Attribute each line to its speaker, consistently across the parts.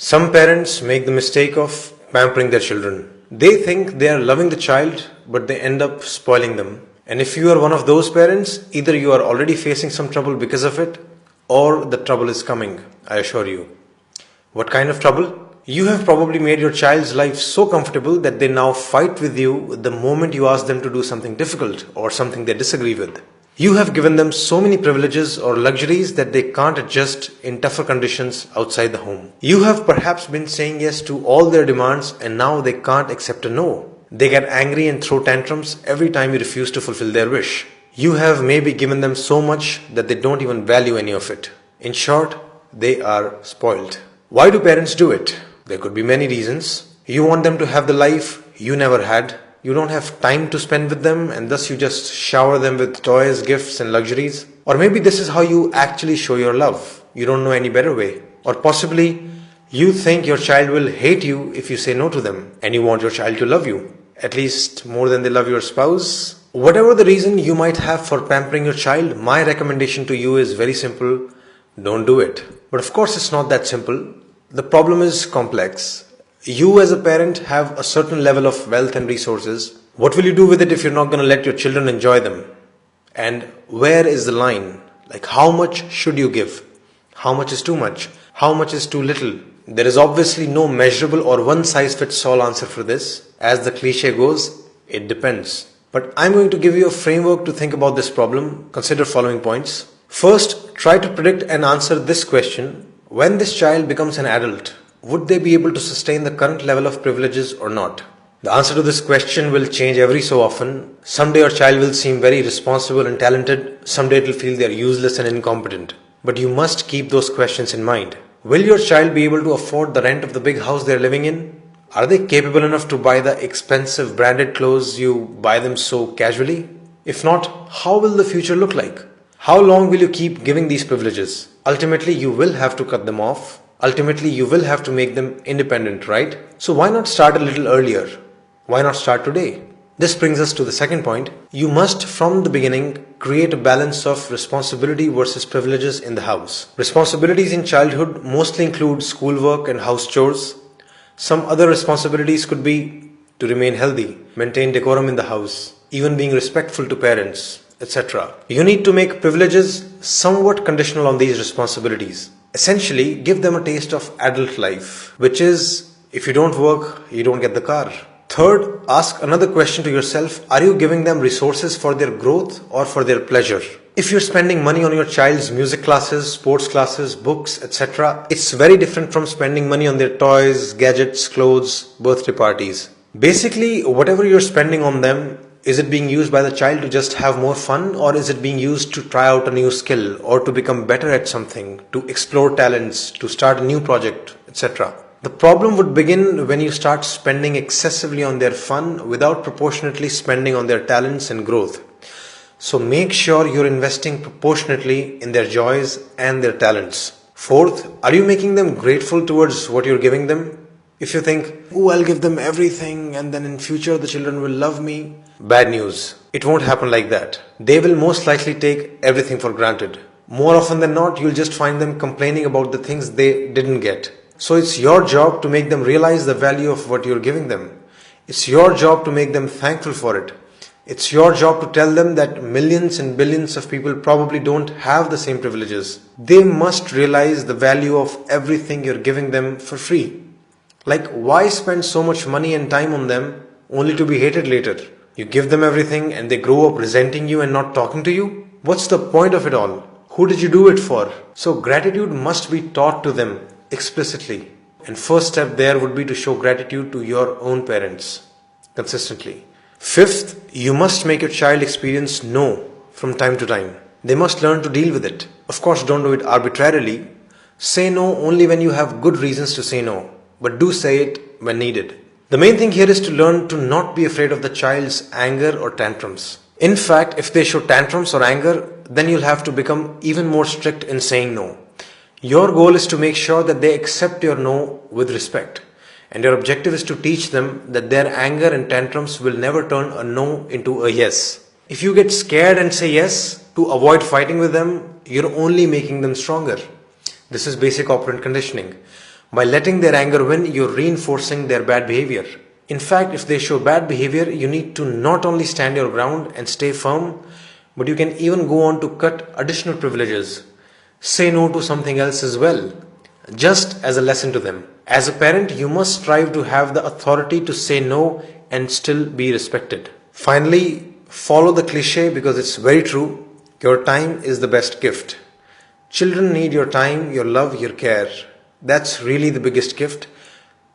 Speaker 1: Some parents make the mistake of pampering their children. They think they are loving the child, but they end up spoiling them. And if you are one of those parents, either you are already facing some trouble because of it, or the trouble is coming, I assure you. What kind of trouble? You have probably made your child's life so comfortable that they now fight with you the moment you ask them to do something difficult or something they disagree with. You have given them so many privileges or luxuries that they can't adjust in tougher conditions outside the home. You have perhaps been saying yes to all their demands and now they can't accept a no. They get angry and throw tantrums every time you refuse to fulfill their wish. You have maybe given them so much that they don't even value any of it. In short, they are spoiled. Why do parents do it? There could be many reasons. You want them to have the life you never had. You don't have time to spend with them and thus you just shower them with toys, gifts and luxuries. Or maybe this is how you actually show your love. You don't know any better way. Or possibly you think your child will hate you if you say no to them and you want your child to love you, at least more than they love your spouse. Whatever the reason you might have for pampering your child, my recommendation to you is very simple. Don't do it. But of course it's not that simple. The problem is complex. You as a parent have a certain level of wealth and resources. What will you do with it if you're not going to let your children enjoy them? And where is the line? Like how much should you give? How much is too much? How much is too little? There is obviously no measurable or one size fits all answer for this. As the cliche goes, it depends. But I'm going to give you a framework to think about this problem. Consider following points. First, try to predict and answer this question. When this child becomes an adult, would they be able to sustain the current level of privileges or not? The answer to this question will change every so often. Someday your child will seem very responsible and talented. Someday it will feel they are useless and incompetent. But you must keep those questions in mind. Will your child be able to afford the rent of the big house they are living in? Are they capable enough to buy the expensive branded clothes you buy them so casually? If not, how will the future look like? How long will you keep giving these privileges? Ultimately, you will have to cut them off. Ultimately, you will have to make them independent, right? So why not start a little earlier? Why not start today? This brings us to the second point. You must, from the beginning, create a balance of responsibility versus privileges in the house. Responsibilities in childhood mostly include schoolwork and house chores. Some other responsibilities could be to remain healthy, maintain decorum in the house, even being respectful to parents, etc. You need to make privileges somewhat conditional on these responsibilities. Essentially, give them a taste of adult life, which is, if you don't work, you don't get the car. Third, ask another question to yourself. Are you giving them resources for their growth or for their pleasure? If you're spending money on your child's music classes, sports classes, books, etc., it's very different from spending money on their toys, gadgets, clothes, birthday parties. Basically, whatever you're spending on them, is it being used by the child to just have more fun, or is it being used to try out a new skill or to become better at something, to explore talents, to start a new project, etc.? The problem would begin when you start spending excessively on their fun without proportionately spending on their talents and growth. So make sure you're investing proportionately in their joys and their talents. Fourth, are you making them grateful towards what you're giving them? If you think, oh, I'll give them everything and then in future the children will love me. Bad news. It won't happen like that. They will most likely take everything for granted. More often than not, you'll just find them complaining about the things they didn't get. So it's your job to make them realize the value of what you're giving them. It's your job to make them thankful for it. It's your job to tell them that millions and billions of people probably don't have the same privileges. They must realize the value of everything you're giving them for free. Like, why spend so much money and time on them only to be hated later? You give them everything and they grow up resenting you and not talking to you? What's the point of it all? Who did you do it for? So gratitude must be taught to them explicitly. And first step there would be to show gratitude to your own parents consistently. Fifth, you must make your child experience no from time to time. They must learn to deal with it. Of course, don't do it arbitrarily. Say no only when you have good reasons to say no, but do say it when needed. The main thing here is to learn to not be afraid of the child's anger or tantrums. In fact, if they show tantrums or anger, then you'll have to become even more strict in saying no. Your goal is to make sure that they accept your no with respect. And your objective is to teach them that their anger and tantrums will never turn a no into a yes. If you get scared and say yes to avoid fighting with them, you're only making them stronger. This is basic operant conditioning. By letting their anger win, you're reinforcing their bad behavior. In fact, if they show bad behavior, you need to not only stand your ground and stay firm, but you can even go on to cut additional privileges. Say no to something else as well, just as a lesson to them. As a parent, you must strive to have the authority to say no and still be respected. Finally, follow the cliche because it's very true. Your time is the best gift. Children need your time, your love, your care. That's really the biggest gift.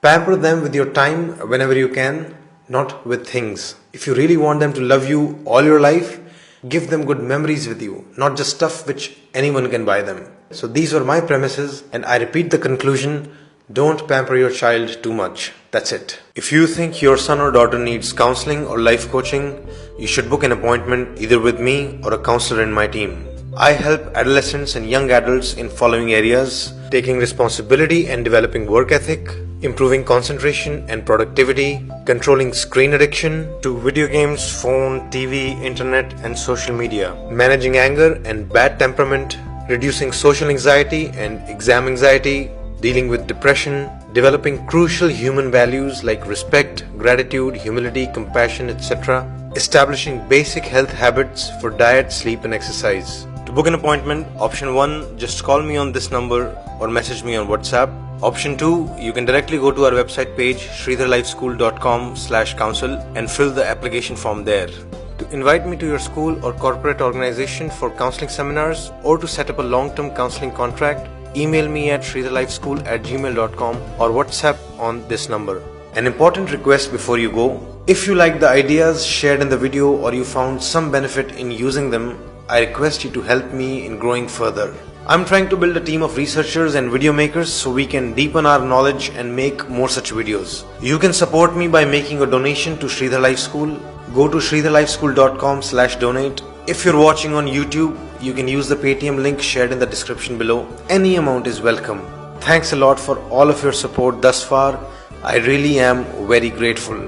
Speaker 1: Pamper them with your time whenever you can, not with things. If you really want them to love you all your life, give them good memories with you, not just stuff which anyone can buy them. So these were my premises, and I repeat the conclusion: don't pamper your child too much. That's it. If you think your son or daughter needs counseling or life coaching, you should book an appointment either with me or a counselor in my team. I help adolescents and young adults in following areas: taking responsibility and developing work ethic, improving concentration and productivity, controlling screen addiction to video games, phone, TV, internet and social media, managing anger and bad temperament, reducing social anxiety and exam anxiety, dealing with depression, developing crucial human values like respect, gratitude, humility, compassion, etc., establishing basic health habits for diet, sleep and exercise. To book an appointment, option 1, just call me on this number or message me on WhatsApp. Option 2, you can directly go to our website page sridharlifeschool.com/counsel and fill the application form there. To invite me to your school or corporate organization for counseling seminars or to set up a long-term counseling contract, email me at sridharlifeschool@gmail.com or WhatsApp on this number. An important request before you go: if you like the ideas shared in the video or you found some benefit in using them, I request you to help me in growing further. I'm trying to build a team of researchers and video makers so we can deepen our knowledge and make more such videos. You can support me by making a donation to Sridhar Life School. Go to sridharlifeschool.com/donate. If you're watching on YouTube, you can use the Paytm link shared in the description below. Any amount is welcome. Thanks a lot for all of your support thus far. I really am very grateful.